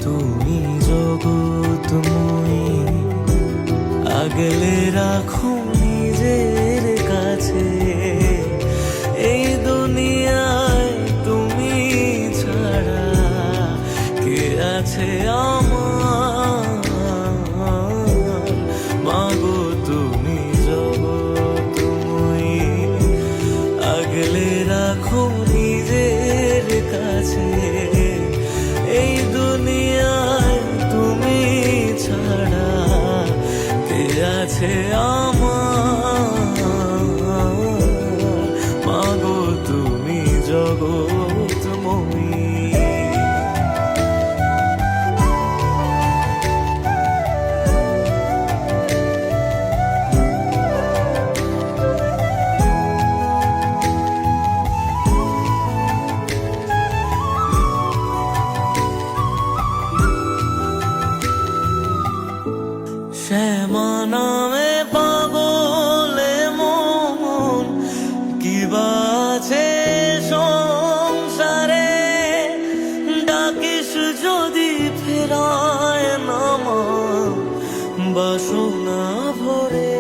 তুমি জগৎময়ী, আগলে রাখো নিজের কাছে। এই দুনিয়ায় তুমি ছাড়া কে আছে আমার? মাগো তুমি জগৎময়ী, আগলে রাখো নিজের কাছে। এই দুনিয়ায় তুমি ছাড়া কে আছে আমার? মাগো তুমি জগৎময়ী। শ্যামা নামে পাগলে মন, কি বাছে সংসারে। ডাকিস যদি ফেরায় নামা বাসনা ভরে।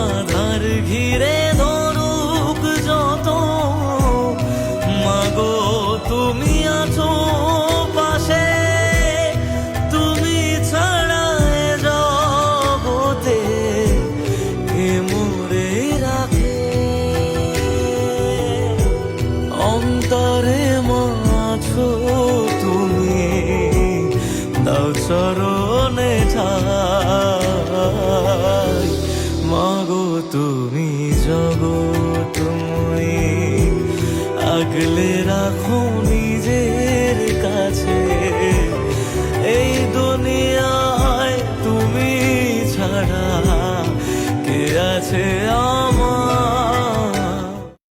আধার ঘিরে ধরুক যত, মাগো তুমি আছো পাশে। তুমি ছাড়া এ জগতে কে মোরে রাখে? অন্তরে মাছো তুমি, দাও চরণে ঠাই। মাগো তুমি জগৎময়ী, আগলে রাখো নিজের কাছে। এই দুনিয়ায় তুমি ছাড়া কে আছে আমার?